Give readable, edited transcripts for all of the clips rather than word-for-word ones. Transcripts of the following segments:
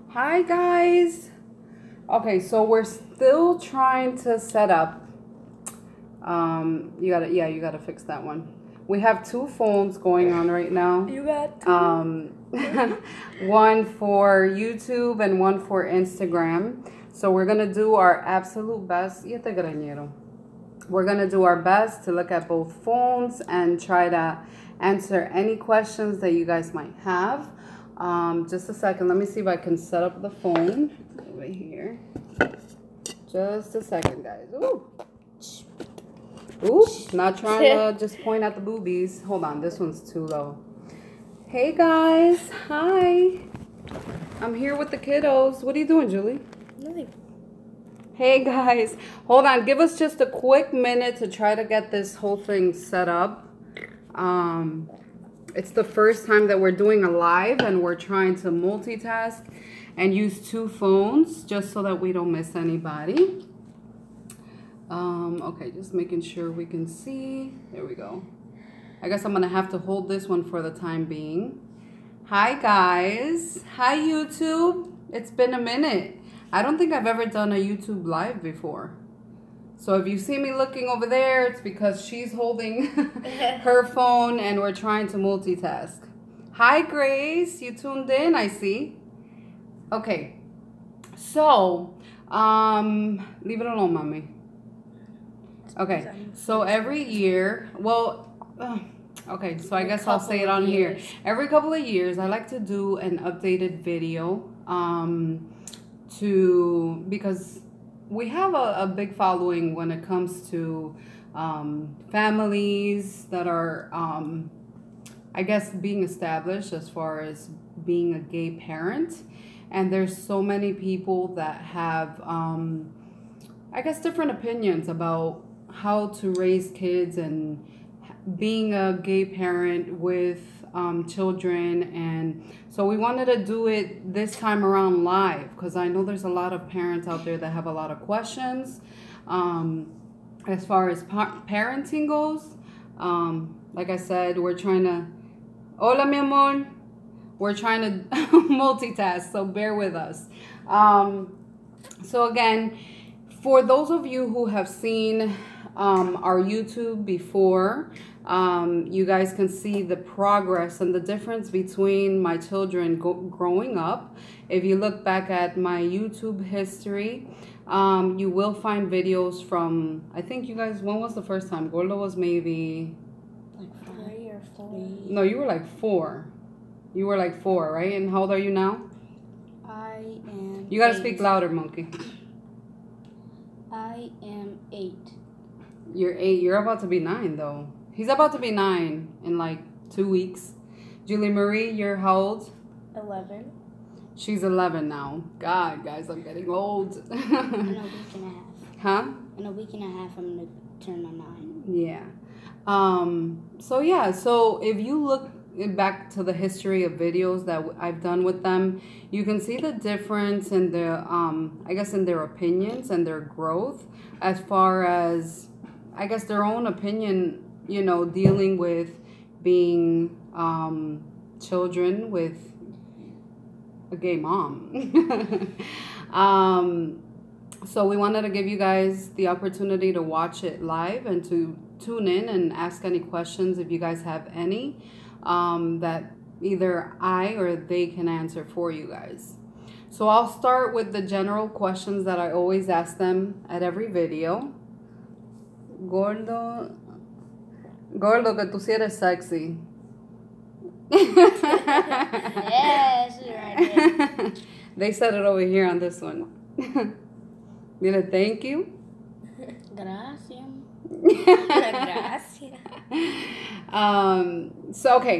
Hi guys. Okay, so we're still trying to set up. You gotta fix that one. We have two phones going on right now. You got two. One for YouTube and one for Instagram. So we're gonna do our absolute best. We're gonna do our best to look at both phones and try to answer any questions that you guys might have. Just a second, let me see if I can set up the phone over here. Just a second, guys. Ooh, not trying to just point at the boobies. Hold on, this one's too low. Hey guys, hi. I'm here with the kiddos. What are you doing, Julie? Nothing. Hey guys, hold on. Give us just a quick minute to try to get this whole thing set up. It's the first time that we're doing a live and we're trying to multitask and use two phones just so that we don't miss anybody. Okay, just making sure we can see. There we go. I guess I'm gonna have to hold this one for the time being. Hi guys. Hi YouTube. It's been a minute. I don't think I've ever done a YouTube live before. So if you see me looking over there, it's because she's holding her phone and we're trying to multitask. Hi Grace, you tuned in, I see. Okay, so, leave it alone, mommy. Okay, so every year, okay, so I guess I'll say it on here. Every couple of years, I like to do an updated video, because we have a big following when it comes to families that are, I guess, being established as far as being a gay parent. And there's so many people that have, I guess, different opinions about how to raise kids and being a gay parent with children. And so we wanted to do it this time around live because I know there's a lot of parents out there that have a lot of questions as far as parenting goes. Like I said, we're trying to, hola mi amor, we're trying to multitask, so bear with us. So again, for those of you who have seen our YouTube before, you guys can see the progress and the difference between my children growing up. If you look back at my YouTube history, you will find videos from, I think you guys, when was the first time? Gordo was maybe like 3 or 4. No, you were like 4. You were like 4, right? And how old are you now? I am You gotta 8. speak louder, monkey. I am 8. You're 8. You're about to be 9, though. He's about to be 9 in like 2 weeks. Julie Marie, you're how old? 11. She's 11 now. God, guys, I'm getting old. In a week and a half. Huh? In a week and a half, I'm going to turn on 9. Yeah. So if you look back to the history of videos that I've done with them, you can see the difference in the, I guess, in their opinions and their growth as far as, I guess, their own opinion, you know, dealing with being children with a gay mom. So we wanted to give you guys the opportunity to watch it live and to tune in and ask any questions if you guys have any that either I or they can answer for you guys. So I'll start with the general questions that I always ask them at every video. Gordo, que tú sí eres sexy. Yes, right. They said it over here on this one. Mira, thank you. Gracias.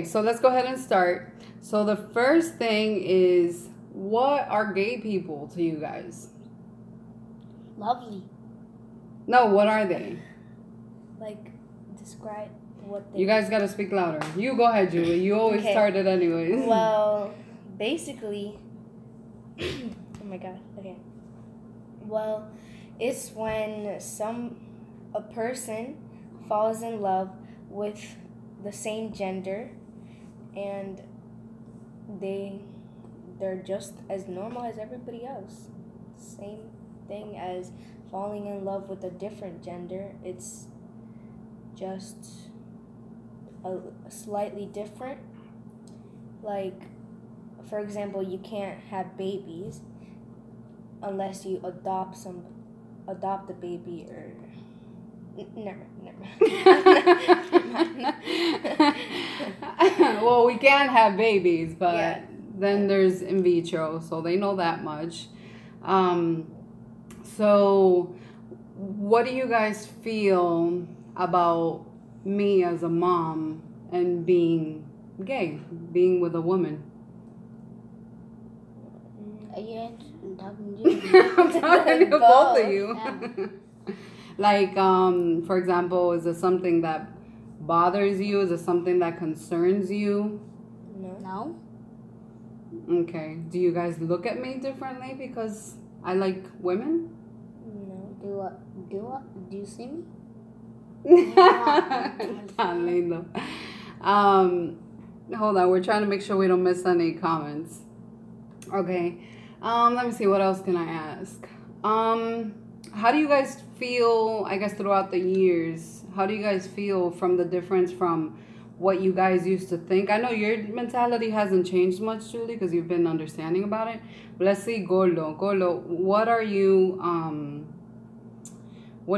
So let's go ahead and start. So the first thing is, what are gay people to you guys? Lovely. No, what are they? Like, describe what they... You guys gotta speak louder. You go ahead, Julie. You always start it anyways. Well, basically... oh my god, okay. Well, it's when a person falls in love with the same gender and they're just as normal as everybody else. Same thing as falling in love with a different gender. It's just a slightly different. Like, for example, you can't have babies unless you adopt a baby or never mind. Well, we can have babies, but Yeah. then there's in vitro, so they know that much. So what do you guys feel about me as a mom and being gay, being with a woman? Yeah, I'm talking to you. I'm talking to both of you. Yeah. Like, for example, is it something that bothers you? Is it something that concerns you? No? Okay. Do you guys look at me differently because I like women? No. Do you see me? Tan lindo. Hold on. We're trying to make sure we don't miss any comments. Okay. Let me see. What else can I ask? How do you guys feel, I guess, throughout the years? How do you guys feel from the difference from what you guys used to think? I know your mentality hasn't changed much, Julie, because you've been understanding about it. But let's see, Gordo. Gordo, what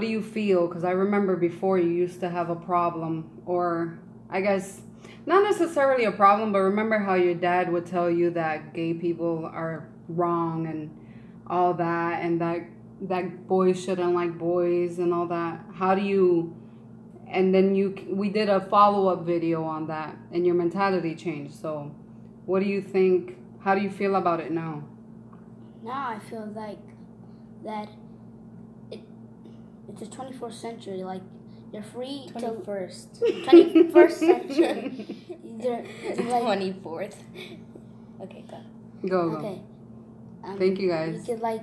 do you feel? Because I remember before you used to have a problem, or I guess not necessarily a problem, but remember how your dad would tell you that gay people are wrong and all that, and that boys shouldn't like boys and all that. How do you, and then we did a follow-up video on that and your mentality changed. So what do you think, how do you feel about it now? Now I feel like that it's the 24th century. Like, you're free 21st. 21st century. They're like, 24th. Okay, go. Go. okay. Thank you, guys. You could like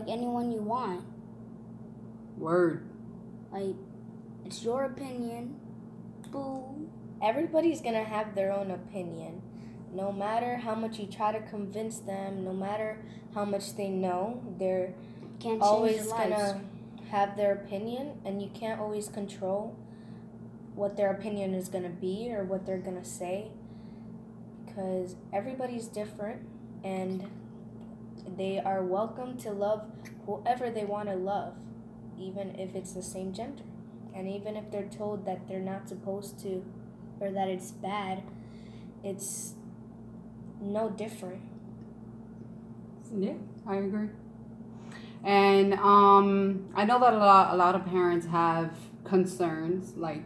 anyone you want. Word. Like, it's your opinion. Boo. Everybody's gonna have their own opinion. No matter how much you try to convince them, no matter how much they know, they're Can't change always their lives. gonna have their opinion, and you can't always control what their opinion is gonna be or what they're gonna say, because everybody's different, and they are welcome to love whoever they want to love, even if it's the same gender. And even if they're told that they're not supposed to, or that it's bad, it's no different. Yeah, I agree. And I know that a lot of parents have concerns. Like,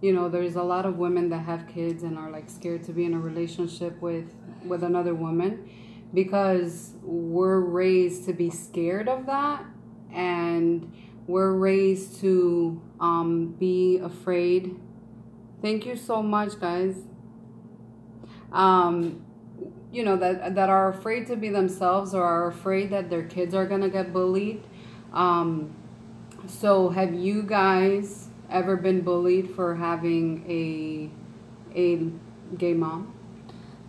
you know, there's a lot of women that have kids and are like scared to be in a relationship with another woman, because we're raised to be scared of that, and we're raised to be afraid. Thank you so much, guys. You know, that are afraid to be themselves, or are afraid that their kids are gonna get bullied. So have you guys ever been bullied for having a gay mom?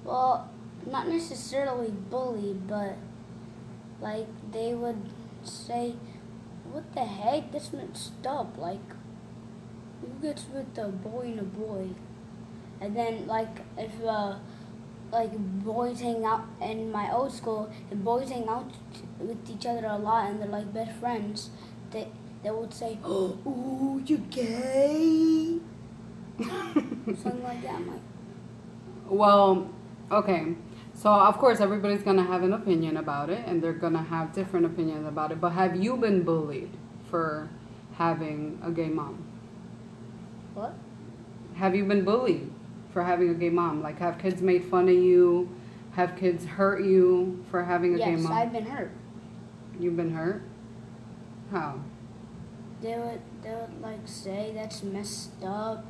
Well, not necessarily bullied, but like they would say, "What the heck? That's messed up. Like, who gets with a boy and a boy?" And then like if like boys hang out in my old school, and boys hang out with each other a lot, and they're like best friends, they would say, "Oh, you're gay," something like that. I'm like, Well, okay. So of course everybody's gonna have an opinion about it, and they're gonna have different opinions about it. But have you been bullied for having a gay mom? What? Have you been bullied for having a gay mom? Like, have kids made fun of you? Have kids hurt you for having a gay yes, mom? I've been hurt. You've been hurt? How? They would like say that's messed up.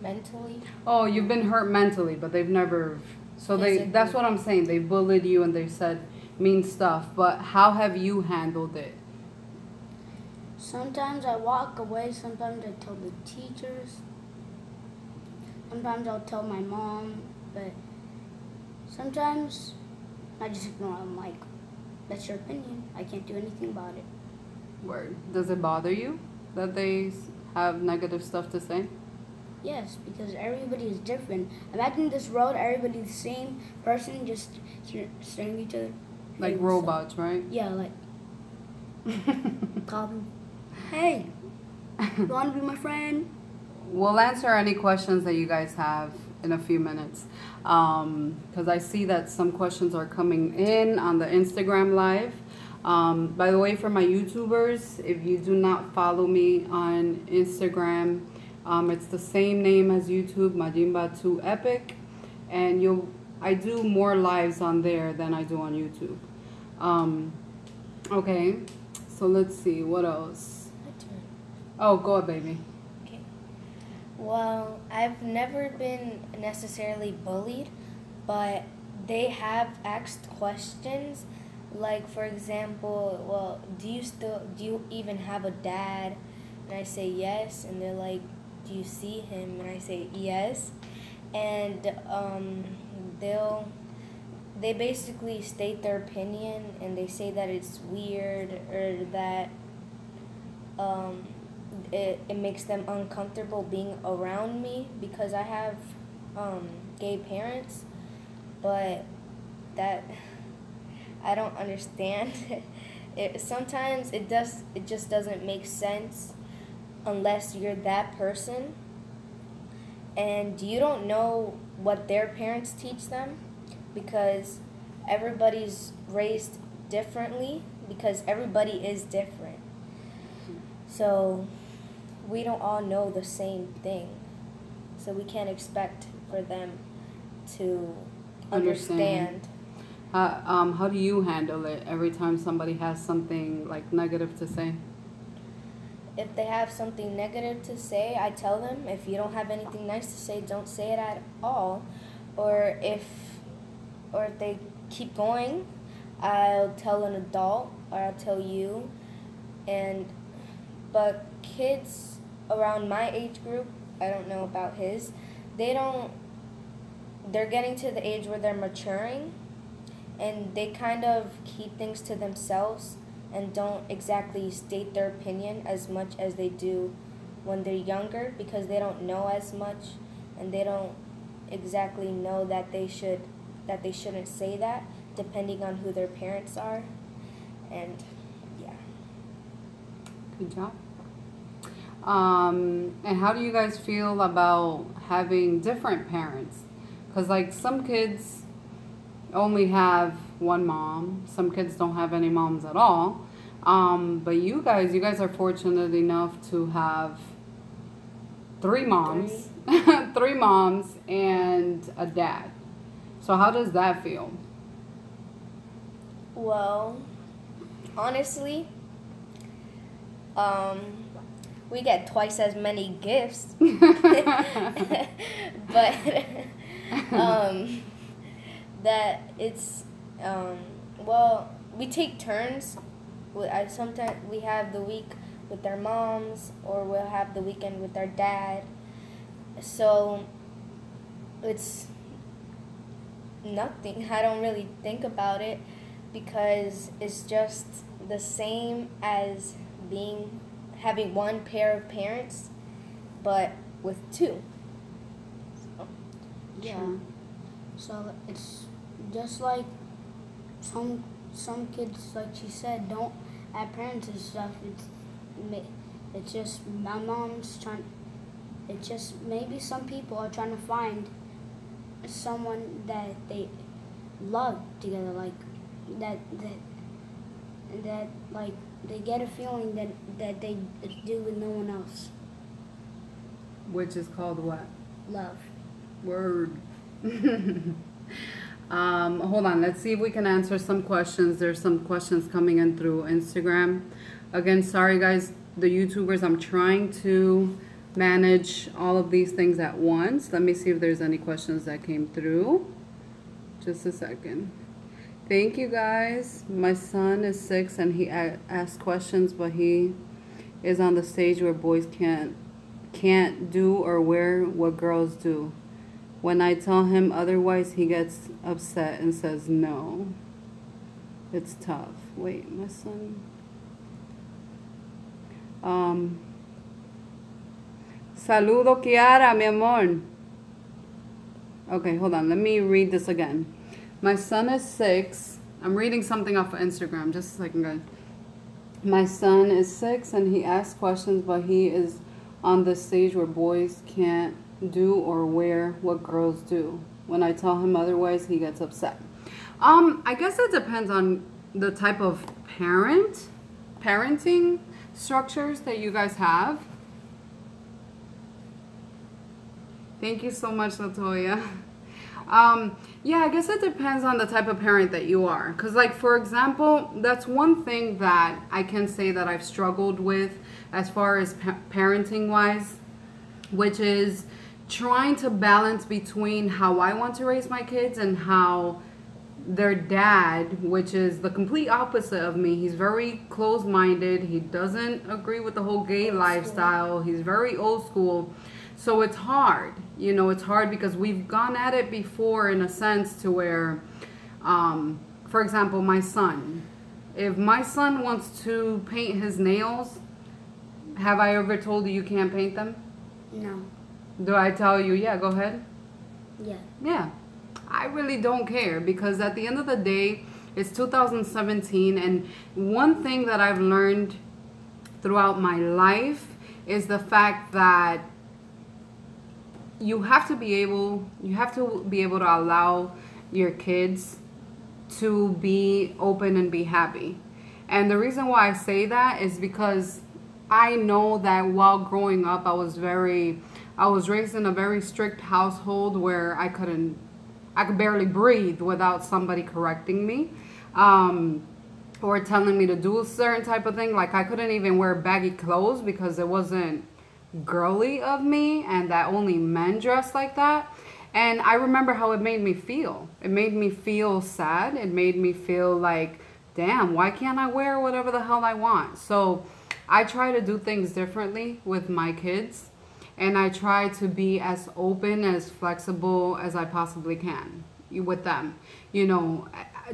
Mentally? Oh, you've been hurt mentally, but they've never. So Physically. that's what I'm saying. They bullied you and they said mean stuff. But how have you handled it? Sometimes I walk away. Sometimes I tell the teachers. Sometimes I'll tell my mom. But sometimes I just ignore them. Like, that's your opinion. I can't do anything about it. Word. Does it bother you that they have negative stuff to say? Yes, because everybody is different. Imagine this world, everybody's the same person, just staring at each other. Like Hey, what's up? robots, right? Yeah, like, call them. Hey, you want to be my friend? We'll answer any questions that you guys have in a few minutes. Because I see that some questions are coming in on the Instagram live. By the way, for my YouTubers, if you do not follow me on Instagram, it's the same name as YouTube, Majimba2 Epic. And I do more lives on there than I do on YouTube. Okay, so let's see, what else? My turn. Oh, go ahead, baby. Okay. Well, I've never been necessarily bullied, but they have asked questions. Like, for example, well, do you even have a dad? And I say yes, and they're like, do you see him? And I say yes. And they basically state their opinion, and they say that it's weird, or that it makes them uncomfortable being around me because I have gay parents, but that I don't understand. Sometimes it just doesn't make sense unless you're that person and you don't know what their parents teach them, because everybody's raised differently, because everybody is different. So we don't all know the same thing. So we can't expect for them to understand. How do you handle it every time somebody has something like negative to say? If they have something negative to say, I tell them, if you don't have anything nice to say, don't say it at all. Or if they keep going, I'll tell an adult, or I'll tell you. But kids around my age group, I don't know about his, they're getting to the age where they're maturing, and they kind of keep things to themselves and don't exactly state their opinion as much as they do when they're younger, because they don't know as much, and they don't exactly know that they shouldn't say that, depending on who their parents are. And yeah. Good job. And how do you guys feel about having different parents? Because like some kids only have one mom. Some kids don't have any moms at all. But you guys are fortunate enough to have 3 moms. 3 moms and a dad. So how does that feel? Well, honestly, we get twice as many gifts. But that it's well, we take turns. Sometimes we have the week with our moms, or we'll have the weekend with our dad. So it's nothing. I don't really think about it, because it's just the same as having one pair of parents, but with 2. So. Yeah. So it's just like some kids, like she said, don't have parents and stuff. It's just my mom's trying. It's just maybe some people are trying to find someone that they love together, like that like they get a feeling that they do with no one else. Which is called what? Love. Word. Hold on, let's see if we can answer some questions. There's some questions coming in through Instagram. Again, sorry guys, the YouTubers, I'm trying to manage all of these things at once. Let me see if there's any questions that came through. Just a second. Thank you guys. My son is 6 and he asks questions, but he is on the stage where boys can't do or wear what girls do. When I tell him otherwise, he gets upset and says no. It's tough. Wait, my son. Saludo, Kiara, mi amor. Okay, hold on. Let me read this again. My son is 6. I'm reading something off of Instagram. Just a second, guys. My son is 6 and he asks questions, but he is on the stage where boys can't do or wear what girls do. When I tell him otherwise, he gets upset. I guess it depends on the type of parenting structures that you guys have. Thank you so much, Latoya. Yeah, I guess it depends on the type of parent that you are. Because, like, for example, that's one thing that I can say that I've struggled with as far as parenting-wise, which is trying to balance between how I want to raise my kids and how their dad, which is the complete opposite of me. He's very closed-minded. He doesn't agree with the whole gay lifestyle. He's very old school. So it's hard, you know, it's hard because we've gone at it before in a sense to where, for example, my son, if my son wants to paint his nails, have I ever told you you can't paint them? No. Do I tell you, yeah, go ahead? Yeah. Yeah. I really don't care because at the end of the day, it's 2017, and one thing that I've learned throughout my life is the fact that you have to be able to allow your kids to be open and be happy. And the reason why I say that is because I know that while growing up, I was raised in a very strict household where I could barely breathe without somebody correcting me, or telling me to do a certain type of thing. Like I couldn't even wear baggy clothes because it wasn't girly of me, and that only men dress like that. And I remember how it made me feel. It made me feel sad. It made me feel like, damn, why can't I wear whatever the hell I want? So I try to do things differently with my kids, and I try to be as open, as flexible as I possibly can with them. You know,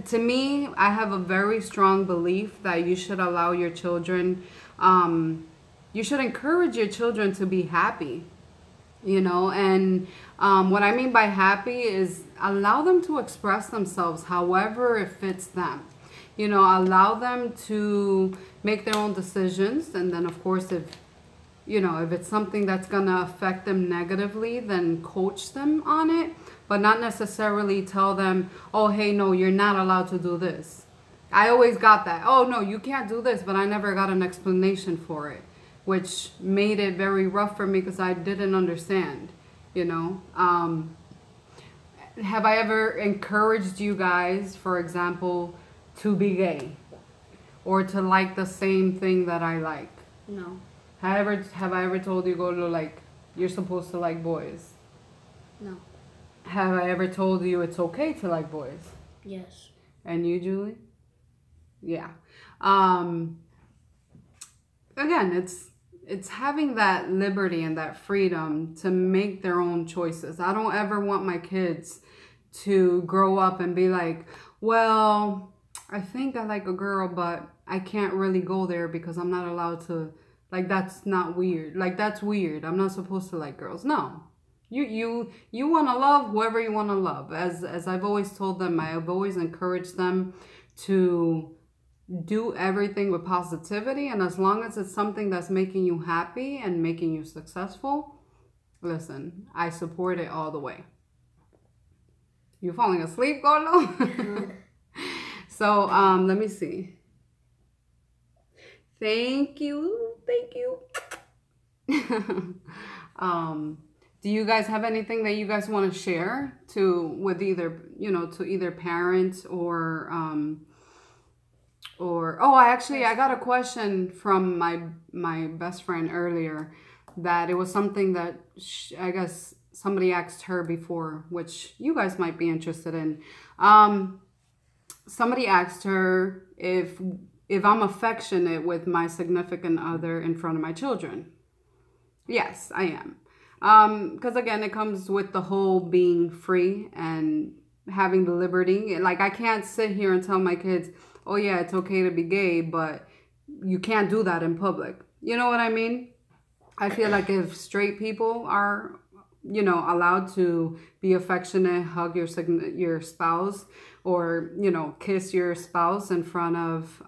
to me, I have a very strong belief that you should allow your children, you should encourage your children to be happy, you know, and what I mean by happy is allow them to express themselves however it fits them. You know, allow them to make their own decisions, and then of course if it's something that's gonna affect them negatively, then coach them on it, but not necessarily tell them, oh, hey, no, you're not allowed to do this. I always got that. Oh, no, you can't do this, but I never got an explanation for it, which made it very rough for me because I didn't understand, you know. Have I ever encouraged you guys, for example, to be gay or to like the same thing that I like? No. Have I ever told you go to like, you're supposed to like boys? No. Have I ever told you it's okay to like boys? Yes. And you, Julie? Yeah. Again, it's having that liberty and that freedom to make their own choices. I don't ever want my kids to grow up and be like, well, I think I like a girl, but I can't really go there because I'm not allowed to. Like, that's not weird. Like, that's weird. I'm not supposed to like girls. No. You want to love whoever you want to love. As I've always told them, I've always encouraged them to do everything with positivity, and as long as it's something that's making you happy and making you successful, listen, I support it all the way. You falling asleep, Gordo? So let me see. Thank you. Do you guys have anything that you guys want to share with either parents or I got a question from my best friend earlier, that it was something that I guess somebody asked her before, which you guys might be interested in. Somebody asked her if I'm affectionate with my significant other in front of my children. Yes, I am. Because again, it comes with the whole being free and having the liberty. Like, I can't sit here and tell my kids, oh yeah, it's okay to be gay, but you can't do that in public. You know what I mean? I feel like if straight people are, you know, allowed to be affectionate, hug your spouse, or, you know, kiss your spouse in front of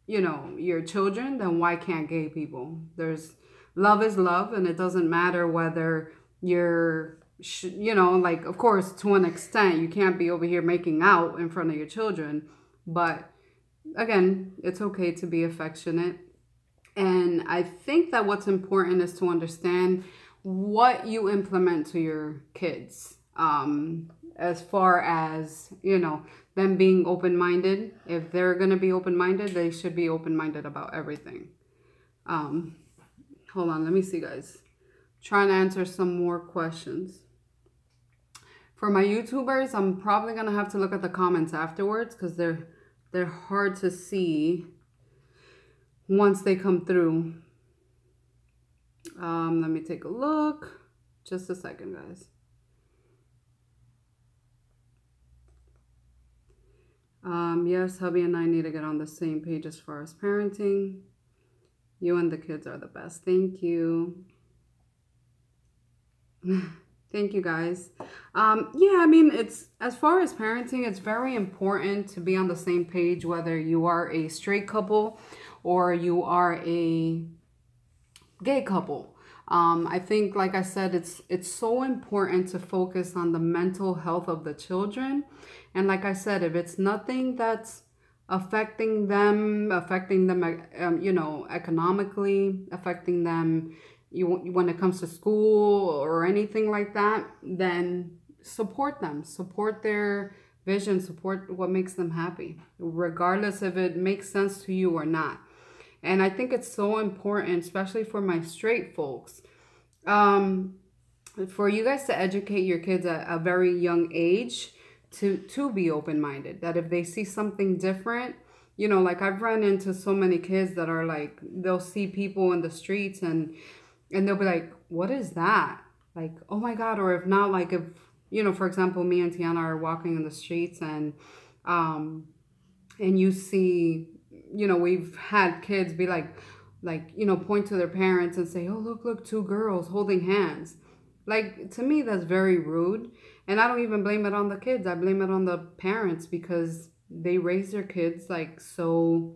you know, your children, then why can't gay people? There's love is love, and it doesn't matter whether you're, you know, like, of course, to an extent, you can't be over here making out in front of your children, but again, it's okay to be affectionate. And I think that what's important is to understand what you implement to your kids. As far as, you know, them being open-minded. If they're going to be open-minded, they should be open-minded about everything. Hold on, let me see, guys. Trying to answer some more questions. For my YouTubers, I'm probably going to have to look at the comments afterwards because they're hard to see once they come through. Let me take a look. Just a second, guys. Yes, hubby and I need to get on the same page as far as parenting. You and the kids are the best. Thank you. Thank you, guys. Yeah, I mean, it's, as far as parenting, it's very important to be on the same page, whether you are a straight couple or you are a gay couple. I think, like I said, it's so important to focus on the mental health of the children. And like I said, if it's nothing that's affecting them, you know, economically, affecting them when it comes to school or anything like that, then support them, support their vision, support what makes them happy, regardless if it makes sense to you or not. And I think it's so important, especially for my straight folks, for you guys to educate your kids at a very young age to be open-minded, that if they see something different, you know, like I've run into so many kids that are like, they'll see people in the streets and they'll be like, what is that? Like, oh my God. Or if not, like, if, you know, for example, me and Tiana are walking in the streets and you see, you know, we've had kids be like, you know, point to their parents and say, oh, look, two girls holding hands. Like, to me, that's very rude. And I don't even blame it on the kids. I blame it on the parents because they raise their kids like so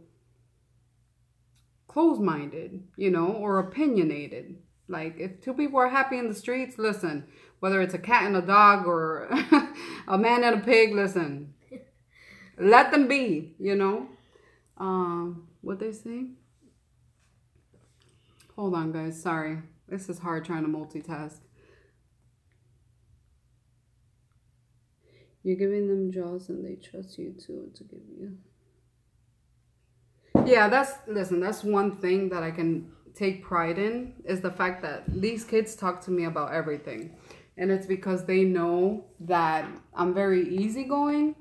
close-minded, you know, or opinionated. Like, if two people are happy in the streets, listen, whether it's a cat and a dog or a man and a pig, listen, let them be, you know. What they say? Hold on, guys. Sorry. This is hard trying to multitask. You're giving them jaws and they trust you to give you. Yeah, that's one thing that I can take pride in, is the fact that these kids talk to me about everything. And it's because they know that I'm very easygoing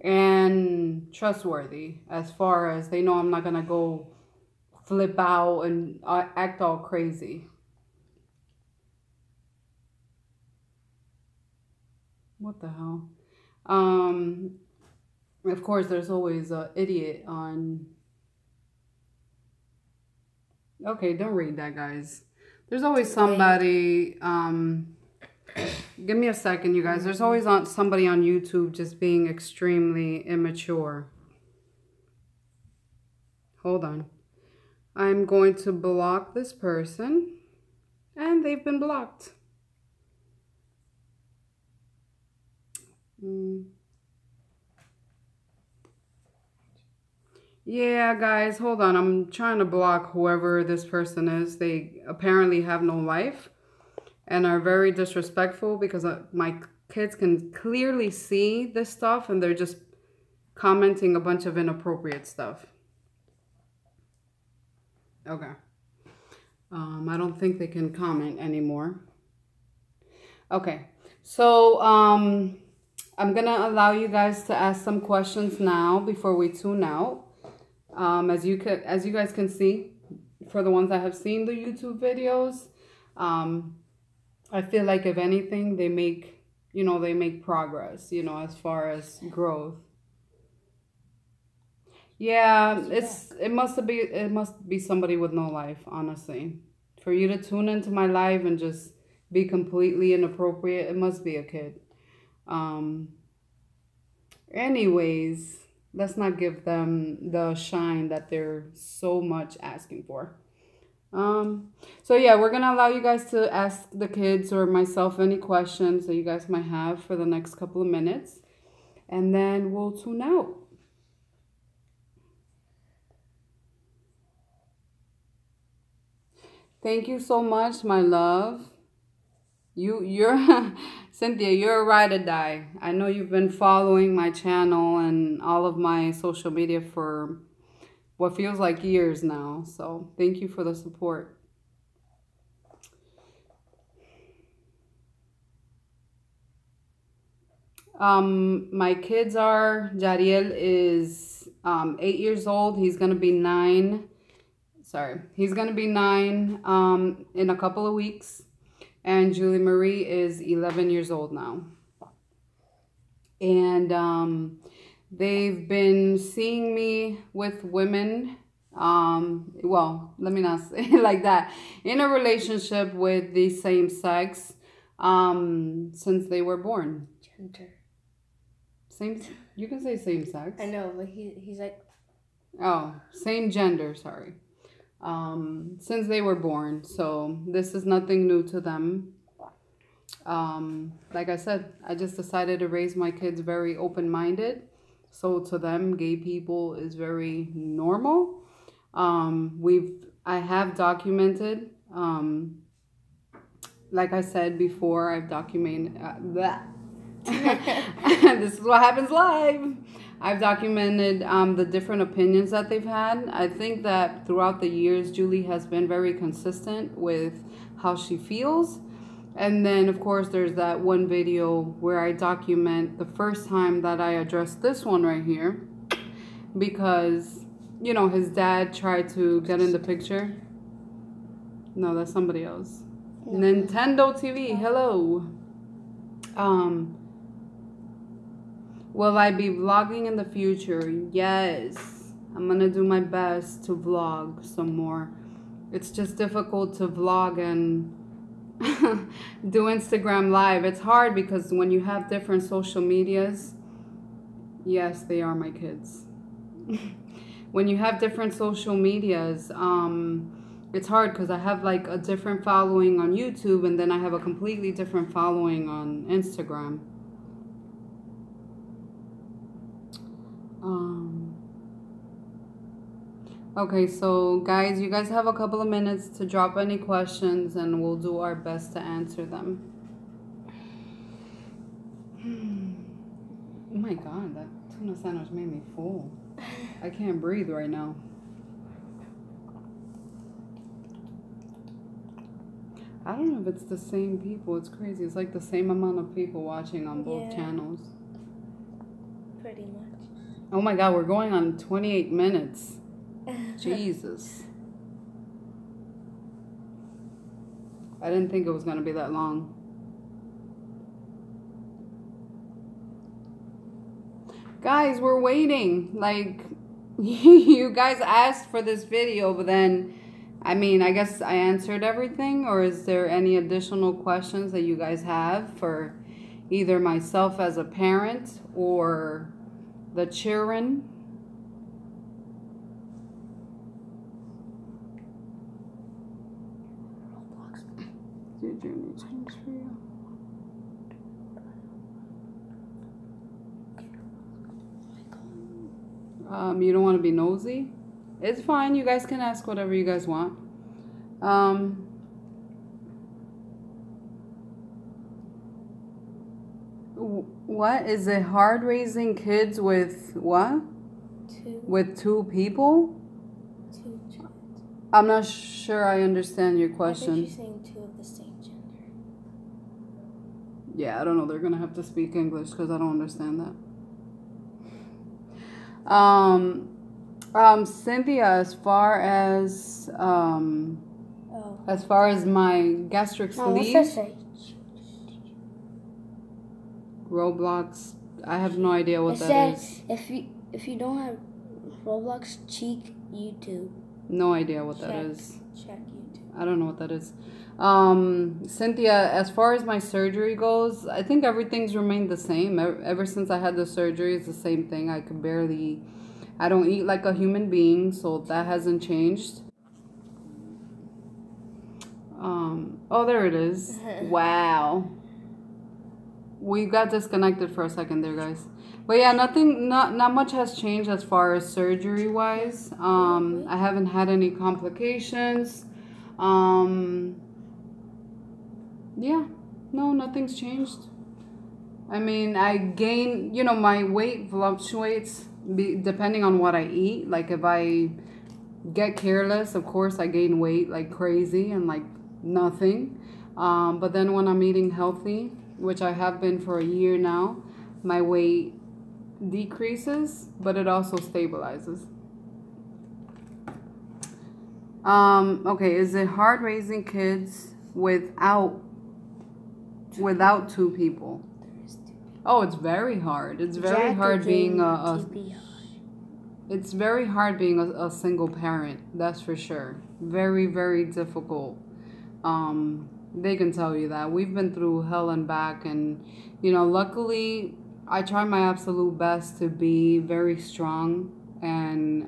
and trustworthy, as far as they know I'm not going to go flip out and act all crazy. What the hell? Of course, there's always an idiot on. Okay, don't read that, guys. There's always somebody. Give me a second, you guys. There's always somebody on YouTube just being extremely immature. Hold on. I'm going to block this person, and they've been blocked. Yeah, guys, hold on. I'm trying to block whoever this person is. They apparently have no life and are very disrespectful, because my kids can clearly see this stuff and they're just commenting a bunch of inappropriate stuff. Okay. I don't think they can comment anymore. Okay. So, I'm going to allow you guys to ask some questions now before we tune out. As you guys can see, for the ones that have seen the YouTube videos, I feel like if anything, they make, they make progress, as far as growth. Yeah, it must be somebody with no life, honestly. For you to tune into my live and just be completely inappropriate, it must be a kid. Anyways, let's not give them the shine that they're so much asking for. So yeah, we're gonna allow you guys to ask the kids or myself any questions that you guys might have for the next couple of minutes, and then we'll tune out. Thank you so much, my love. You're Cynthia, you're a ride or die. I know you've been following my channel and all of my social media for what feels like years now. So thank you for the support. My kids are, Jariel is 8 years old. He's gonna be 9. He's gonna be 9 in a couple of weeks. And Julie Marie is 11 years old now. And they've been seeing me with women, well, let me not say it like that, in a relationship with the same sex since they were born. Gender. You can say same sex. I know, but he's like... Oh, same gender, sorry. Since they were born, so this is nothing new to them. Like I said, I just decided to raise my kids very open-minded, so to them gay people is very normal. I have documented, like I said before, I've documented that. This is what happens live. I've documented the different opinions that they've had. I think that throughout the years, Julie has been very consistent with how she feels. And then, of course, there's that one video where I document the first time that I addressed this one right here. Because, his dad tried to get in the picture. No, that's somebody else. No. Nintendo TV, hello. Will I be vlogging in the future? Yes. I'm gonna do my best to vlog some more. It's just difficult to vlog and do Instagram live. It's hard because when you have different social medias, yes, they are my kids. When you have different social medias, it's hard because I have like a different following on YouTube and then I have a completely different following on Instagram. Okay, so guys, you guys have a couple of minutes to drop any questions and we'll do our best to answer them. Oh my god, that tuna sandwich made me full. I can't breathe right now. I don't know if it's the same people. It's crazy. It's like the same amount of people watching on both channels. Pretty much. Oh my god, we're going on 28 minutes. Jesus. I didn't think it was going to be that long. Guys, we're waiting. Like, you guys asked for this video, but then, I mean, I guess I answered everything. Or is there any additional questions that you guys have for either myself as a parent or the children? Did you need change for you? You don't want to be nosy? It's fine. You guys can ask whatever you guys want. What? Is it hard raising kids with what? With 2 people? 2 kids. I'm not sure I understand your question. I think she's saying 2 of the same gender. Yeah, I don't know. They're going to have to speak English because I don't understand that. Cynthia, Oh. as far as my gastric No, what's sleeve, that say? Roblox, I have no idea what It that said is. if you don't have Roblox, cheek YouTube. No idea what that Check. is. Check YouTube. I don't know what that is. Cynthia, as far as my surgery goes, I think everything's remained the same. Ever since I had the surgery, it's the same thing. I don't eat like a human being, so that hasn't changed. Oh, there it is. Wow. We got disconnected for a second there, guys. But yeah, not much has changed as far as surgery wise. I haven't had any complications. Yeah, no, nothing's changed. I mean, I gain, my weight fluctuates depending on what I eat. Like if I get careless, of course I gain weight like crazy and like nothing. But then when I'm eating healthy, which I have been for a year now, my weight decreases, but it also stabilizes. Okay, is it hard raising kids without two people? Oh, it's very hard. It's very hard being it's very hard being a single parent. That's for sure. Very, very difficult. They can tell you that. We've been through hell and back, and luckily I try my absolute best to be very strong and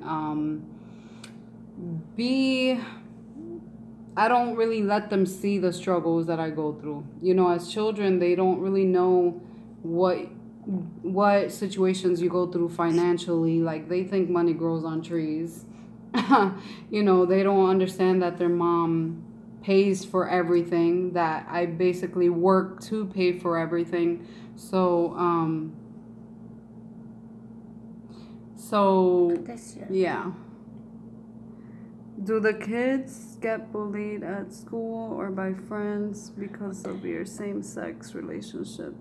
I don't really let them see the struggles that I go through. As children, they don't really know what situations you go through financially. Like, they think money grows on trees. They don't understand that their mom pays for everything, that I basically work to pay for everything. So yeah. Do the kids get bullied at school or by friends because of your same-sex relationship?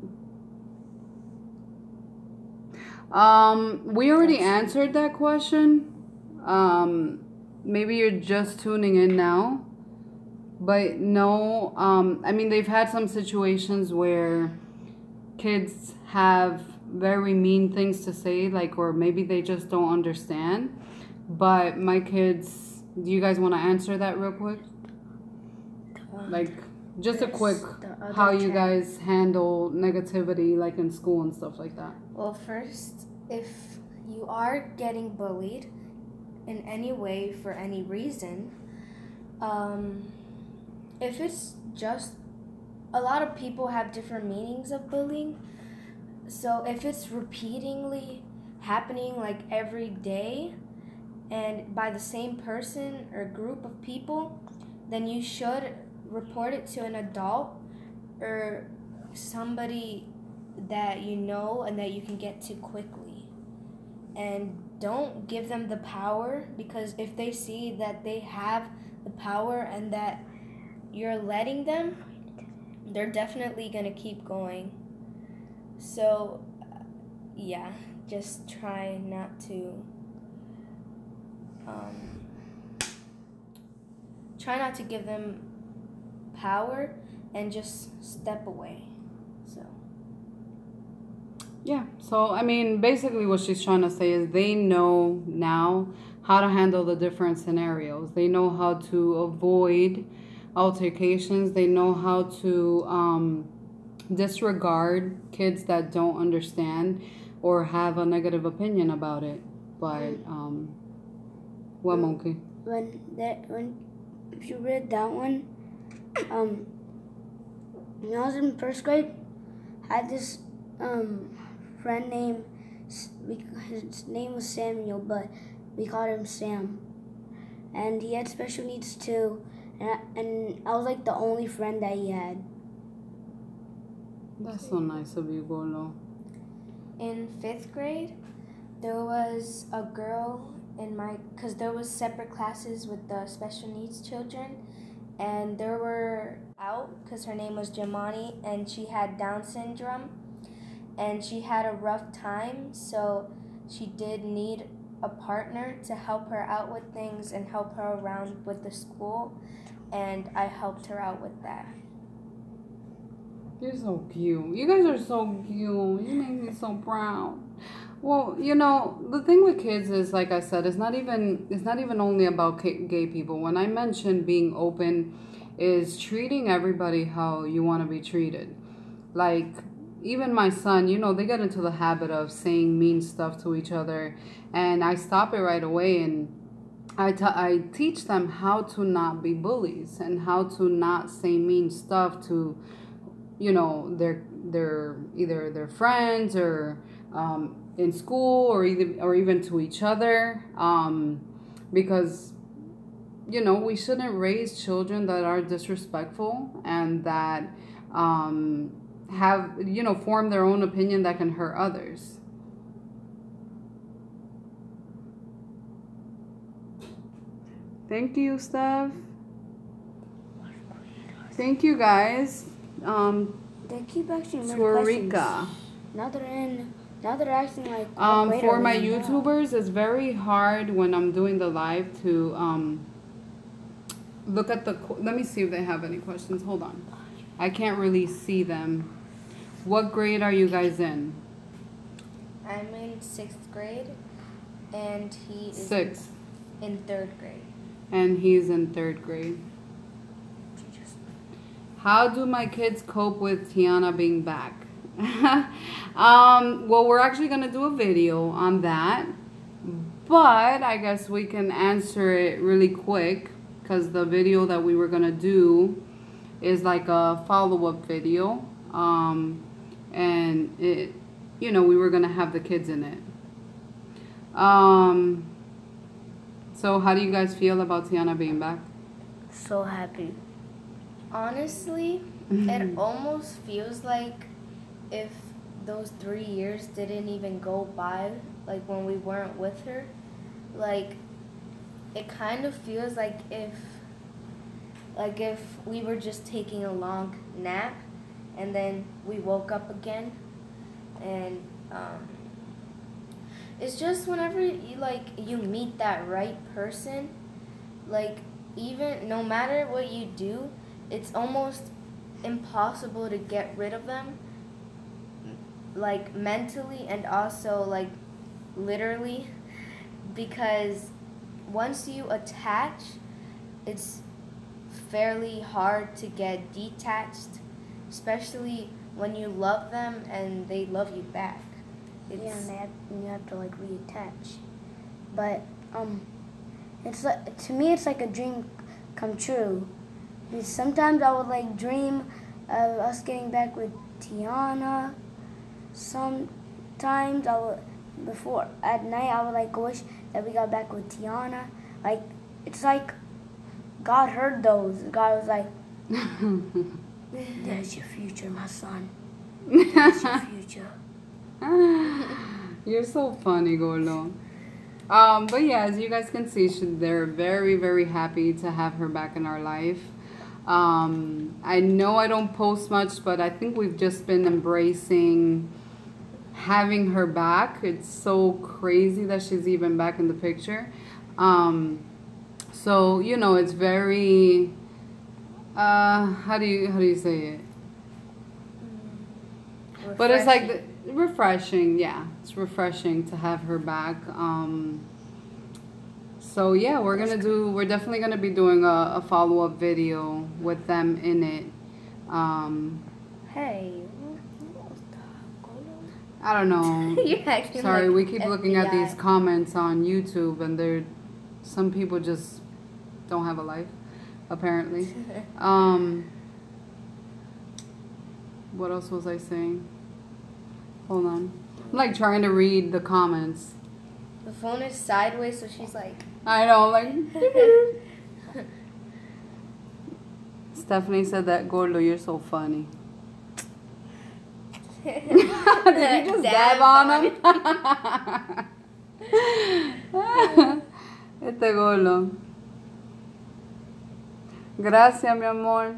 We already answered that question. Maybe you're just tuning in now. But no, I mean, they've had some situations where kids have very mean things to say, like, or maybe they just don't understand. But my kids, do you guys want to answer that real quick? Like, just a quick, how you guys handle negativity, like in school and stuff like that. Well, first, if you are getting bullied in any way for any reason, if it's just, a lot of people have different meanings of bullying. So if it's repeatedly happening like every day and by the same person or group of people, then you should report it to an adult or somebody that you know and that you can get to quickly. And don't give them the power, because if they see that they have the power and that you're letting them, they're definitely going to keep going. So, yeah, just try not to give them power and just step away. So yeah, so I mean, basically what she's trying to say is they know now how to handle the different scenarios. They know how to avoid altercations. They know how to disregard kids that don't understand or have a negative opinion about it. But what, Monkey? If you read that one, when I was in first grade, I had this friend named, his name was Samuel, but we called him Sam, and he had special needs too, and I was like the only friend that he had. That's so nice of you, Golo. in 5th grade, there was a girl because there was separate classes with the special needs children, and they were out because her name was Jamani, and she had Down syndrome, and she had a rough time, so she did need a partner to help her out with things and help her around with the school, and I helped her out with that. You're so cute. You guys are so cute. You make me so proud. Well, you know, the thing with kids is, like I said, it's not even only about gay people. When I mentioned being open, is treating everybody how you want to be treated. Like, even my son, you know, they get into the habit of saying mean stuff to each other, and I stop it right away, and I teach them how to not be bullies and how to not say mean stuff to, you know, their either their friends or in school or even to each other, because, you know, we shouldn't raise children that are disrespectful and that have, you know, form their own opinion that can hurt others. Thank you, Steph. Thank you, guys. They keep asking more questions. Suarika. Now they're asking like. For my YouTubers, it's very hard when I'm doing the live to look at the. Let me see if they have any questions. Hold on. I can't really see them. What grade are you guys in? I'm in 6th grade, and he is Sixth. in 3rd grade. And he's in 3rd grade. How do my kids cope with Tiana being back? Well, we're actually going to do a video on that. But I guess we can answer it really quick, because the video that we were going to do is like a follow-up video. And it, you know, we were going to have the kids in it. So how do you guys feel about Tiana being back? So happy. Honestly, it almost feels like if those 3 years didn't even go by, like when we weren't with her, like it kind of feels like if we were just taking a long nap and then we woke up again. And it's just whenever you meet that right person, like, even no matter what you do, it's almost impossible to get rid of them, like mentally and also like literally, because once you attach, it's fairly hard to get detached, especially when you love them and they love you back. And you have to like reattach. But it's like, to me it's like a dream come true. Because sometimes I would like dream of us getting back with Tiana. Sometimes before at night I would like wish that we got back with Tiana. Like, it's like God heard those. God was like, "There's your future, my son. There's your future." You're so funny, Gordo. But yeah, as you guys can see, they're very, very happy to have her back in our life. I know I don't post much, but I think we've just been embracing having her back. It's so crazy that she's even back in the picture. So, you know, it's very, how do you say it? Refreshing. But it's like refreshing. Yeah, it's refreshing to have her back. So yeah, we're definitely gonna be doing a follow-up video with them in it. Hey. I don't know. You're acting Sorry, like we keep looking at FBI. these comments on YouTube, and some people just don't have a life, apparently. What else was I saying? Hold on. I'm like trying to read the comments. The phone is sideways, so she's like. I know, like. Stephanie said that, Gordo, you're so funny. Did you just dab on him? Este Gordo. Gracias, mi amor.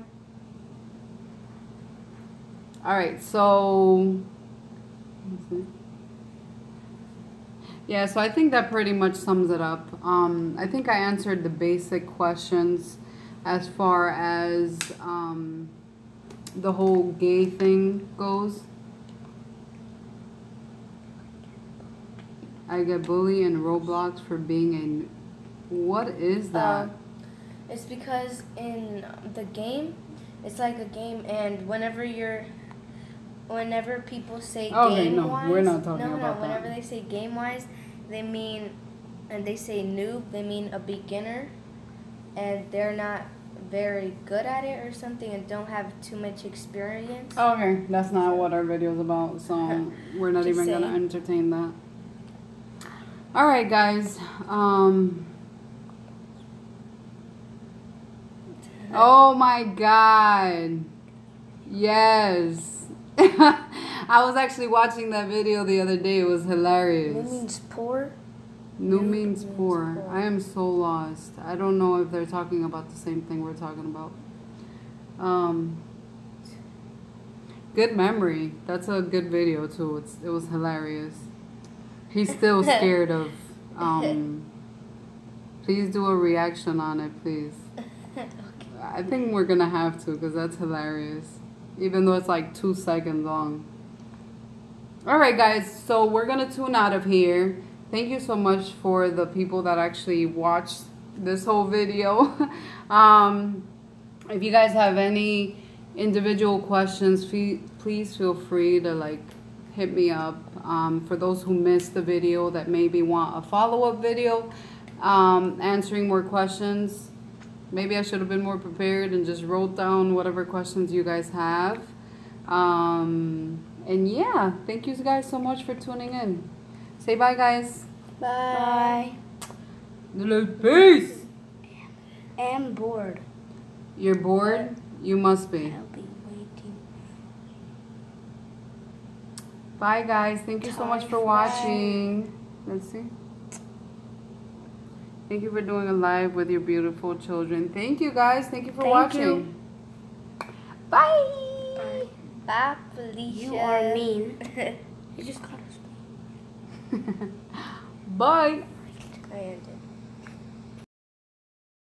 Alright, so. Yeah, so I think that pretty much sums it up. I think I answered the basic questions as far as the whole gay thing goes. I get bullied in Roblox for being a... What is that? It's because in the game, it's like a game, and whenever people say game-wise... we're not talking about that. Whenever they say game-wise, they mean, and they say noob, they mean a beginner, and they're not very good at it or something and don't have too much experience. Okay, that's not what our video is about, so we're not even going to entertain that. Alright, guys. Oh my god. Yes. I was actually watching that video the other day. It was hilarious. Noob means poor? Noob means poor. I am so lost. I don't know if they're talking about the same thing we're talking about. Good memory. That's a good video too. It was hilarious. He's still scared of... please do a reaction on it, please. Okay. I think we're gonna have to, because that's hilarious. Even though it's like 2 seconds long. Alright guys, so we're gonna tune out of here. Thank you so much for the people that actually watched this whole video. If you guys have any individual questions, please feel free to like hit me up. For those who missed the video that maybe want a follow-up video answering more questions, maybe I should have been more prepared and just wrote down whatever questions you guys have. And yeah, thank you guys so much for tuning in. Say bye, guys. Bye. Peace. I'm bored. You're bored? You must be. I'll be waiting. Bye, guys. Thank you so much for watching. Let's see. Thank you for doing a live with your beautiful children. Thank you, guys. Thank you for watching. Bye. Bye, Felicia. You are mean. You just called us. Bye. I ended.